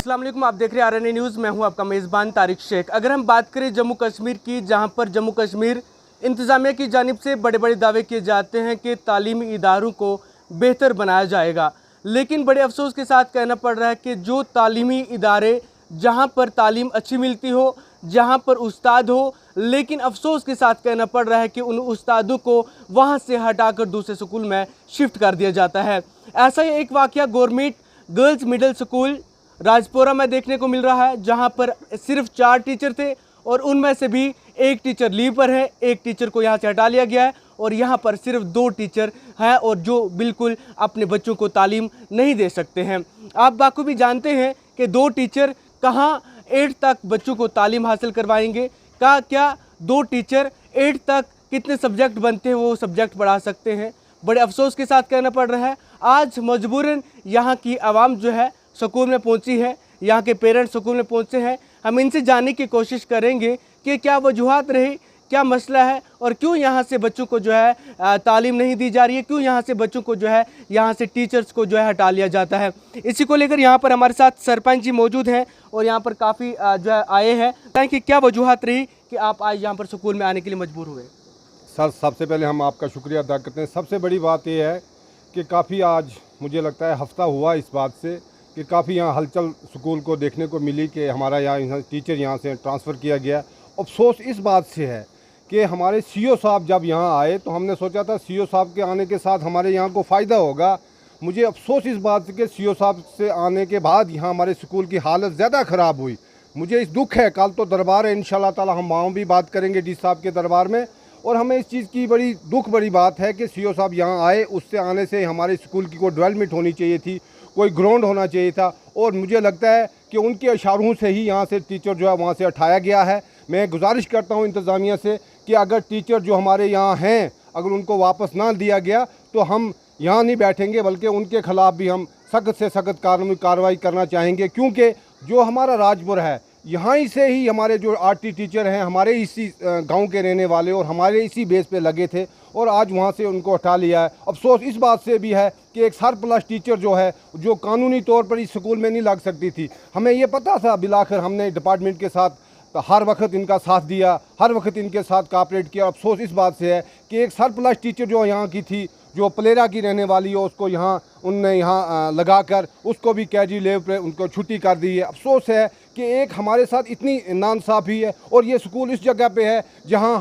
अस्सलाम वालेकुम, आप देख रहे हैं आरएनए न्यूज़। मैं हूं आपका मेज़बान तारिक शेख। अगर हम बात करें जम्मू कश्मीर की, जहां पर जम्मू कश्मीर इंतज़ामिया की जानिब से बड़े बड़े दावे किए जाते हैं कि तालीमी इदारों को बेहतर बनाया जाएगा, लेकिन बड़े अफसोस के साथ कहना पड़ रहा है कि जो तालीमी इदारे जहां पर तालीम अच्छी मिलती हो, जहां पर उस्ताद हो, लेकिन अफसोस के साथ कहना पड़ रहा है कि उन उस्तादों को वहां से हटाकर दूसरे स्कूल में शिफ्ट कर दिया जाता है। ऐसा ही एक वाक़या government girls middle school Rajpura में देखने को मिल रहा है, जहां पर सिर्फ 4 टीचर थे और उनमें से भी एक टीचर लीव पर है, एक टीचर को यहां से हटा लिया गया है और यहां पर सिर्फ 2 टीचर हैं और जो बिल्कुल अपने बच्चों को तालीम नहीं दे सकते हैं। आप बाखूबी जानते हैं कि 2 टीचर कहां 8 तक बच्चों को तालीम हासिल करवाएंगे। क्या 2 टीचर 8 तक कितने सब्जेक्ट बनते हैं वो सब्जेक्ट पढ़ा सकते हैं। बड़े अफसोस के साथ कहना पड़ रहा है, आज मजबूरन यहाँ की आवाम जो है स्कूल में पहुंची है, यहाँ के पेरेंट्स स्कूल में पहुंचे हैं। हम इनसे जानने की कोशिश करेंगे कि क्या वजूहात रही, क्या मसला है और क्यों यहाँ से बच्चों को जो है तालीम नहीं दी जा रही है, क्यों यहाँ से बच्चों को जो है यहाँ से टीचर्स को जो है हटा लिया जाता है। इसी को लेकर यहाँ पर हमारे साथ सरपंच जी मौजूद हैं और यहाँ पर काफ़ी जो है आए हैं कि क्या वजूहात रही कि आप आज यहाँ पर स्कूल में आने के लिए मजबूर हुए। सर, सबसे पहले हम आपका शुक्रिया अदा करते हैं। सबसे बड़ी बात यह है कि काफ़ी आज मुझे लगता है हफ्ता हुआ इस बात से कि काफ़ी यहाँ हलचल स्कूल को देखने को मिली कि हमारा यहाँ टीचर यहाँ से ट्रांसफ़र किया गया। अफसोस इस बात से है कि हमारे सीओ साहब जब यहाँ आए तो हमने सोचा था सीओ साहब के आने के साथ हमारे यहाँ को फ़ायदा होगा। मुझे अफसोस इस बात से कि सीओ साहब से आने के बाद यहाँ हमारे स्कूल की हालत ज़्यादा ख़राब हुई। मुझे इस दुख है, कल तो दरबार है, इंशाल्लाह ताला हम वहाँ भी बात करेंगे डी साहब के दरबार में। और हमें इस चीज़ की बड़ी बात है कि सीओ साहब यहाँ आए, उससे आने से हमारे स्कूल की कोई डेवलपमेंट होनी चाहिए थी, कोई ग्राउंड होना चाहिए था। और मुझे लगता है कि उनके इशारों से ही यहाँ से टीचर जो है वहाँ से हटाया गया है। मैं गुजारिश करता हूँ इंतज़ामिया से कि अगर टीचर जो हमारे यहाँ हैं अगर उनको वापस ना दिया गया तो हम यहाँ नहीं बैठेंगे, बल्कि उनके ख़िलाफ़ भी हम सख्त से सख्त कार्रवाई करना चाहेंगे। क्योंकि जो हमारा राजपुर है, यहाँ ही से ही हमारे जो आरटी टीचर हैं हमारे इसी गांव के रहने वाले और हमारे इसी बेस पे लगे थे और आज वहाँ से उनको हटा लिया है। अफसोस इस बात से भी है कि एक सरप्लस टीचर जो है जो कानूनी तौर पर इस स्कूल में नहीं लग सकती थी। हमें ये पता था, बिलाखिर हमने डिपार्टमेंट के साथ हर वक्त इनका साथ दिया, हर वक्त इनके साथ कापरेट किया। अफसोस इस बात से है कि एक सरप्लस टीचर जो यहाँ की थी, जो प्लेरा की रहने वाली हो, उसको यहाँ उनने यहाँ लगाकर उसको भी कैजी लेव पे उनको छुट्टी कर दी है। अफसोस है कि एक हमारे साथ इतनी नाइंसाफ़ी है और ये स्कूल इस जगह पे है जहाँ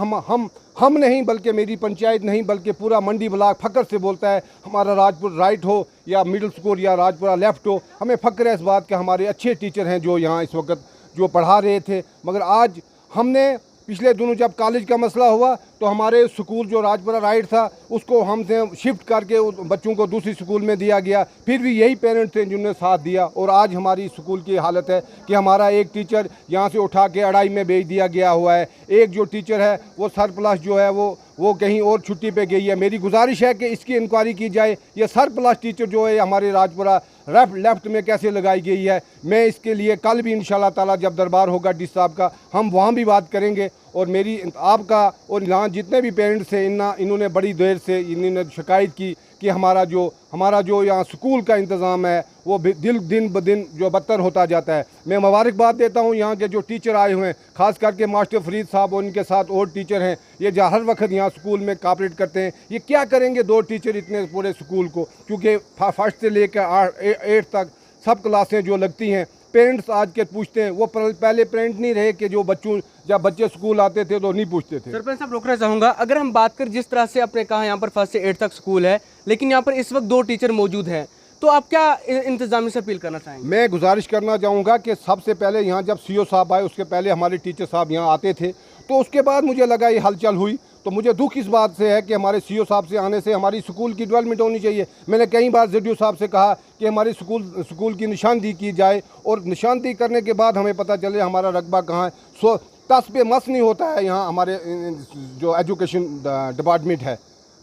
हम नहीं बल्कि मेरी पंचायत नहीं बल्कि पूरा मंडी ब्लॉक फ़ख्र से बोलता है हमारा राजपुर राइट हो या मिडिल स्कूल या राजपुरा लेफ़्ट हो, हमें फ़ख्र है इस बात के हमारे अच्छे टीचर हैं जो यहाँ इस वक्त जो पढ़ा रहे थे। मगर आज हमने पिछले दिनों जब कॉलेज का मसला हुआ तो हमारे स्कूल जो राजपुरा राइट था उसको हमसे शिफ्ट करके बच्चों को दूसरी स्कूल में दिया गया। फिर भी यही पेरेंट्स थे जिन्होंने साथ दिया और आज हमारी स्कूल की हालत है कि हमारा एक टीचर यहाँ से उठा के अढ़ाई में भेज दिया गया हुआ है। एक जो टीचर है वो सरप्लस जो है वो कहीं और छुट्टी पे गई है। मेरी गुजारिश है कि इसकी इंक्वायरी की जाए, ये सरप्लस टीचर जो है हमारे राजपुरा लेफ्ट में कैसे लगाई गई है। मैं इसके लिए कल भी इंशाल्लाह ताला जब दरबार होगा डी साहब का हम वहाँ भी बात करेंगे। और मेरी आपका और यहाँ जितने भी पेरेंट्स हैं इन्होंने बड़ी देर से इन्होंने शिकायत की कि हमारा जो यहाँ स्कूल का इंतज़ाम है वो दिन ब दिन जो बदतर होता जाता है। मैं मुबारकबाद देता हूँ यहाँ के जो टीचर आए हुए हैं, ख़ास करके मास्टर फरीद साहब और उनके साथ और टीचर हैं, ये जो हर वक्त यहाँ स्कूल में कापरेट करते हैं। ये क्या करेंगे 2 टीचर इतने पूरे स्कूल को, क्योंकि फर्स्ट से लेकर 8 तक सब क्लासें जो लगती हैं। पेरेंट्स आज के पूछते हैं, वो पहले पेरेंट नहीं रहे कि जो जब बच्चे स्कूल आते थे तो नहीं पूछते थे। सरपंच साहब, रोकना चाहूँगा, अगर हम बात करें जिस तरह से आपने कहा यहाँ पर 1 से 8 तक स्कूल है, लेकिन यहाँ पर इस वक्त 2 टीचर मौजूद हैं, तो आप क्या इंतजामिया से अपील करना चाहेंगे? मैं गुजारिश करना चाहूँगा कि सबसे पहले यहाँ जब सीओ साहब आए उसके पहले हमारे टीचर साहब यहाँ आते थे, तो उसके बाद मुझे लगा ये हलचल हुई तो मुझे दुख इस बात से है कि हमारे सीओ साहब से आने से हमारी स्कूल की डेवलपमेंट होनी चाहिए। मैंने कई बार ज़ेडीओ साहब से कहा कि हमारी स्कूल की निशानदेही की जाए और निशानदेही करने के बाद हमें पता चले हमारा रकबा कहाँ है। सो तस पे मस नहीं होता है यहाँ हमारे जो एजुकेशन डिपार्टमेंट है।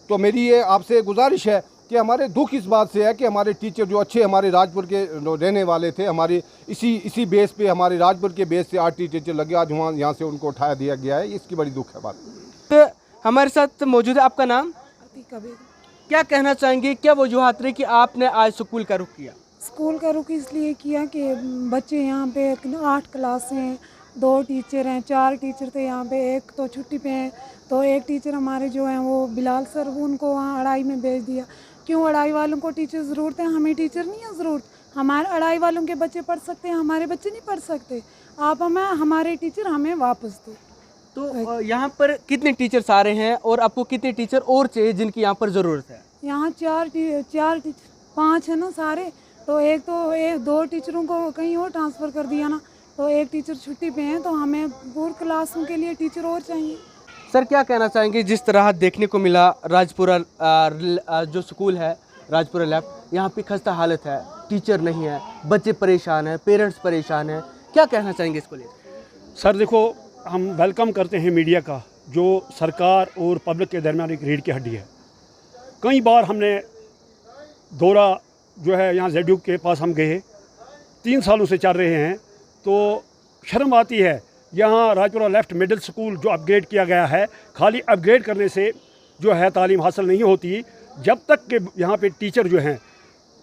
तो मेरी ये आपसे गुजारिश है कि हमारे दुख इस बात से है कि हमारे टीचर जो अच्छे हमारे राजपुर के रहने वाले थे, हमारे इसी बेस पे हमारे राजपुर के बेस से आरटी टीचर लगे, आज वहाँ यहाँ से उनको उठाया दिया गया है। इसकी बड़ी दुख है बात। तो हमारे साथ मौजूद है, आपका नाम? क्या कहना चाहेंगे, क्या वजूहात रही कि आपने आज स्कूल का रुख किया? स्कूल का रुख इसलिए किया कि बच्चे यहाँ पे 8 क्लासें हैं, 2 टीचर हैं, 4 टीचर थे यहाँ पे, एक तो छुट्टी पे हैं। तो एक टीचर हमारे जो हैं वो बिलाल सर, उनको वहाँ अढ़ाई में भेज दिया। क्यों अढ़ाई वालों को टीचर ज़रूरत है, हमें टीचर नहीं है ज़रूरत। हमारे अढ़ाई वालों के बच्चे पढ़ सकते हैं, हमारे बच्चे नहीं पढ़ सकते। आप हमें हमारे टीचर हमें वापस दो। तो यहाँ पर कितने टीचर्स आ रहे हैं और आपको कितने टीचर और चाहिए जिनकी यहाँ पर ज़रूरत है? यहाँ 4 टीचर 5 है ना सारे, तो एक 2 टीचरों को कहीं और ट्रांसफ़र कर दिया ना, तो एक टीचर छुट्टी पे हैं, तो हमें पूरी क्लासों के लिए टीचर और चाहिए। सर क्या कहना चाहेंगे, जिस तरह देखने को मिला राजपुरा जो स्कूल है राजपुरा लैब, यहाँ पे खस्ता हालत है, टीचर नहीं है, बच्चे परेशान हैं, पेरेंट्स परेशान हैं, क्या कहना चाहेंगे इसको लेकर? सर देखो, हम वेलकम करते हैं मीडिया का, जो सरकार और पब्लिक के दरमियान एक रीढ़ की हड्डी है। कई बार हमने दौरा जो है यहाँ जेडयू के पास हम गए, 3 सालों से चल रहे हैं, तो शर्म आती है। यहाँ राजपुरा लेफ्ट मिडिल स्कूल जो अपग्रेड किया गया है, खाली अपग्रेड करने से जो है तालीम हासिल नहीं होती, जब तक कि यहाँ पे टीचर जो हैं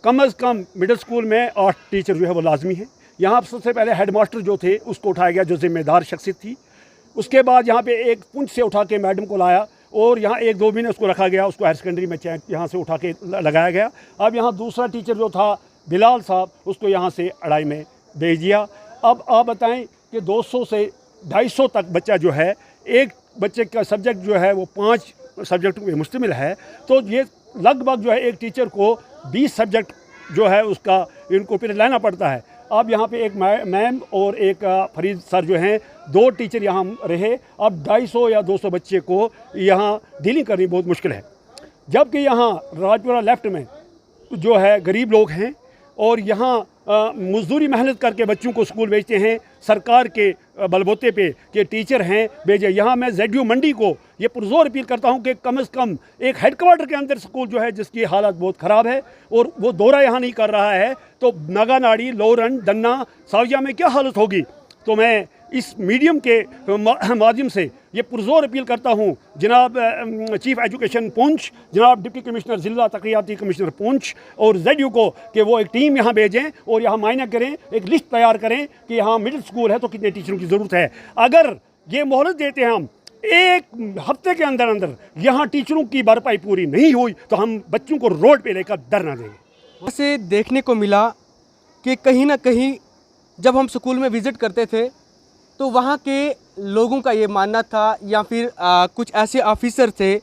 कम अज़ कम मिडिल स्कूल में 8 टीचर जो है वो लाजमी है। यहाँ सबसे पहले हेड मास्टर जो थे उसको उठाया गया, जो ज़िम्मेदार शख्सियत थी। उसके बाद यहाँ पे एक पुंछ से उठा के मैडम को लाया और यहाँ 1-2 महीने उसको रखा गया, उसको हायर सेकेंडरी में यहाँ से उठा के लगाया गया। अब यहाँ दूसरा टीचर जो था बिलाल साहब, उसको यहाँ से अढ़ाई में भेज दिया। अब आप बताएं कि 200 से 250 तक बच्चा जो है, एक बच्चे का सब्जेक्ट जो है वो 5 सब्जेक्ट में मुश्तमिल है, तो ये लगभग जो है एक टीचर को 20 सब्जेक्ट जो है उसका इनको पीरियड लेना पड़ता है। अब यहाँ पे एक मैम और एक फरीद सर जो हैं, 2 टीचर यहाँ रहे। अब 250 या 200 बच्चे को यहाँ डीलिंग करनी बहुत मुश्किल है, जबकि यहाँ राजपुरा लेफ्ट में जो है गरीब लोग हैं और यहाँ मजदूरी मेहनत करके बच्चों को स्कूल भेजते हैं, सरकार के बलबूते पे कि टीचर हैं भेजे। यहाँ मैं जेडयू मंडी को ये पुरजोर अपील करता हूँ कि कम से कम एक हेडक्वार्टर के अंदर स्कूल जो है जिसकी हालत बहुत ख़राब है और वो दौरा यहाँ नहीं कर रहा है, तो नागानाड़ी, लोरन, दन्ना, साविया में क्या हालत होगी। तो मैं इस मीडियम के माध्यम से ये पुरजोर अपील करता हूँ जनाब चीफ एजुकेशन पुंछ, जनाब डिप्टी कमिश्नर ज़िला तक़ियाती कमिश्नर पुंछ और जेडयू को कि वो एक टीम यहाँ भेजें और यहाँ मायना करें, एक लिस्ट तैयार करें कि यहाँ मिडिल स्कूल है तो कितने टीचरों की ज़रूरत है। अगर ये मोहलत देते हैं हम 1 हफ्ते के अंदर अंदर यहाँ टीचरों की भरपाई पूरी नहीं हुई तो हम बच्चों को रोड पे लेकर धरना देंगे। वैसे देखने को मिला कि कहीं ना कहीं जब हम स्कूल में विज़िट करते थे तो वहाँ के लोगों का ये मानना था, या फिर कुछ ऐसे ऑफिसर थे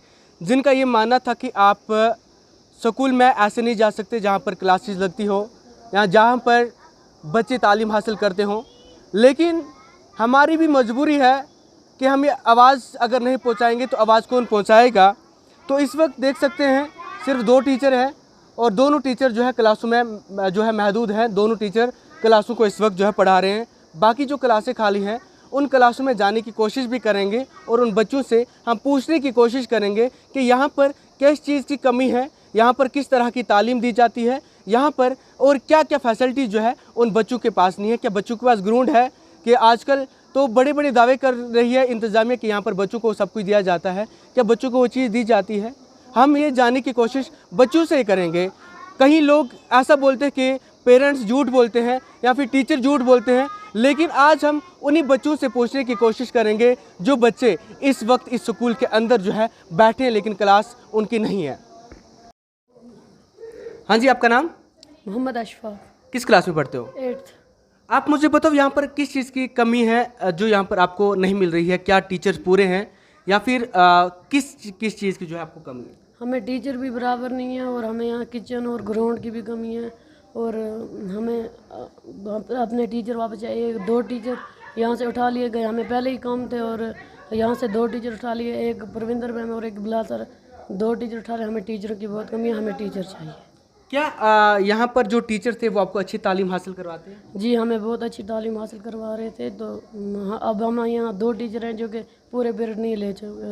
जिनका ये मानना था कि आप स्कूल में ऐसे नहीं जा सकते जहाँ पर क्लासेस लगती हो या जहाँ पर बच्चे तालीम हासिल करते हों। लेकिन हमारी भी मजबूरी है कि हम ये आवाज़ अगर नहीं पहुँचाएंगे तो आवाज़ कौन पहुँचाएगा। तो इस वक्त देख सकते हैं सिर्फ 2 टीचर हैं और दोनों टीचर जो है क्लासों में जो है महदूद हैं, दोनों टीचर क्लासों को इस वक्त जो है पढ़ा रहे हैं। बाकी जो क्लासें खाली हैं उन क्लासों में जाने की कोशिश भी करेंगे और उन बच्चों से हम पूछने की कोशिश करेंगे कि यहाँ पर किस चीज़ की कमी है, यहाँ पर किस तरह की तालीम दी जाती है यहाँ पर, और क्या क्या फैसिलिटी जो है उन बच्चों के पास नहीं है। क्या बच्चों के पास ग्राउंड है? कि आजकल तो बड़े बड़े दावे कर रही है इंतज़ामिया कि यहाँ पर बच्चों को सब कुछ दिया जाता है, क्या बच्चों को वो चीज़ दी जाती है? हम ये जानने की कोशिश बच्चों से ही करेंगे। कहीं लोग ऐसा बोलते हैं कि पेरेंट्स झूठ बोलते हैं या फिर टीचर झूठ बोलते हैं, लेकिन आज हम उन्हीं बच्चों से पूछने की कोशिश करेंगे जो बच्चे इस वक्त इस स्कूल के अंदर जो है बैठे हैं लेकिन क्लास उनकी नहीं है। हाँ जी, आपका नाम? मोहम्मद अशफाक। किस क्लास में पढ़ते हो? 8th। आप मुझे बताओ यहाँ पर किस चीज़ की कमी है जो यहाँ पर आपको नहीं मिल रही है? क्या टीचर्स पूरे हैं या फिर किस चीज़ की जो है आपको कमी है? हमें टीचर भी बराबर नहीं है और हमें यहाँ किचन और ग्राउंड की भी कमी है और हमें अपने टीचर वापस चाहिए। 2 टीचर यहाँ से उठा लिए गए, हमें पहले ही कम थे और यहाँ से 2 टीचर उठा लिए, एक परविंदर मैम और एक बिलाल सर, 2 टीचर उठा रहे। हमें टीचरों की बहुत कमी है, हमें टीचर चाहिए। क्या यहाँ पर जो टीचर थे वो आपको अच्छी तालीम हासिल करवाते हैं? जी, हमें बहुत अच्छी तालीम हासिल करवा रहे थे। तो अब हम यहाँ 2 टीचर हैं जो कि पूरे पीरियड नहीं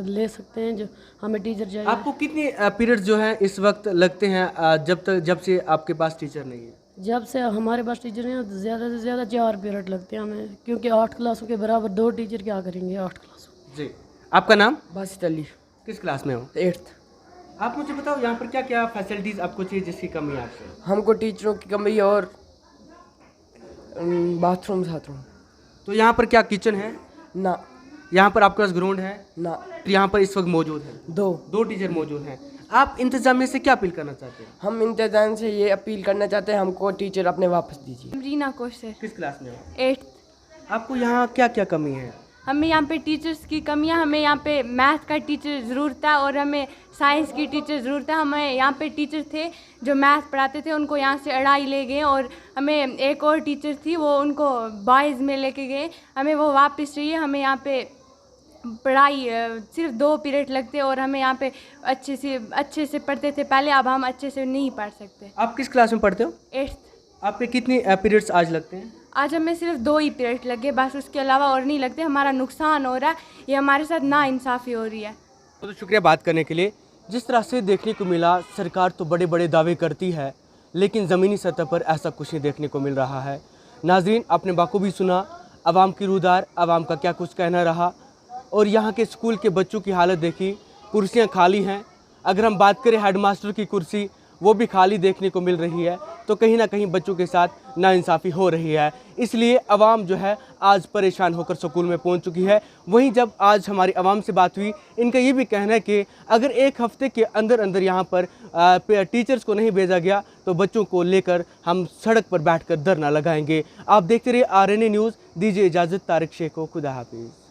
ले सकते हैं, जो हमें टीचर चाहिए। आपको कितने पीरियड जो हैं इस वक्त लगते हैं जब से आपके पास टीचर नहीं है? जब से हमारे पास टीचर हैं ज़्यादा से ज़्यादा 4 पीरियड लगते हैं हमें, क्योंकि 8 क्लासों के बराबर 2 टीचर क्या करेंगे 8 क्लासों। जी, आपका नाम? बासित अली। किस क्लास में हो? 8th। आप मुझे बताओ यहाँ पर क्या क्या फैसिलिटीज़ आपको चाहिए जिसकी कमी है आपसे? हमको टीचरों की कमी है और बाथरूम बाथरूम तो यहाँ पर क्या किचन है? ना यहाँ पर आपके पास ग्राउंड है? ना तो यहाँ पर इस वक्त मौजूद है, दो टीचर मौजूद हैं। आप इंतजामिया से क्या अपील करना चाहते हैं? हम इंतजाम से ये अपील करना चाहते हैं, हमको टीचर अपने वापस दीजिए। रीना कोश से किस क्लास में हो? 8th। आपको यहाँ क्या क्या कमी है? हमें यहाँ पे टीचर्स की कमी है, हमें यहाँ पे मैथ का टीचर ज़रूरत है और हमें साइंस की टीचर ज़रूरत है। हमें यहाँ पे टीचर थे जो मैथ पढ़ाते थे, उनको यहाँ से अड़ाई ले गए और हमें एक और टीचर थी वो उनको बॉयज़ में लेके गए, हमें वो वापस चाहिए। हमें यहाँ पे पढ़ाई सिर्फ 2 पीरियड लगते और हमें यहाँ पे अच्छे से पढ़ते थे पहले, अब हम अच्छे से नहीं पढ़ सकते। आप किस क्लास में पढ़ते हो? 8th। आपके कितने पीरियड्स आज लगते हैं? आज हमें सिर्फ 2 ही पीरियड लगे, बस उसके अलावा और नहीं लगते। हमारा नुकसान हो रहा है, ये हमारे साथ नाइंसाफ़ी हो रही है। तो शुक्रिया बात करने के लिए। जिस तरह से देखने को मिला, सरकार तो बड़े बड़े दावे करती है लेकिन ज़मीनी सतह पर ऐसा कुछ नहीं देखने को मिल रहा है। नाज़रीन, आपने बाखूबी सुना आवाम की रूदार, आवाम का क्या कुछ कहना रहा और यहाँ के स्कूल के बच्चों की हालत देखी। कुर्सियाँ खाली हैं। अगर हम बात करें हेडमास्टर की कुर्सी, वो भी खाली देखने को मिल रही है। तो कहीं ना कहीं बच्चों के साथ नाइंसाफ़ी हो रही है, इसलिए आवाम जो है आज परेशान होकर स्कूल में पहुंच चुकी है। वहीं जब आज हमारी आवाम से बात हुई, इनका ये भी कहना है कि अगर एक हफ्ते के अंदर अंदर यहाँ पर टीचर्स को नहीं भेजा गया तो बच्चों को लेकर हम सड़क पर बैठकर धरना लगाएंगे। आप देखते रहिए RNA न्यूज़। दीजिए इजाज़त, तारिक शेख को खुदा हाफिज़।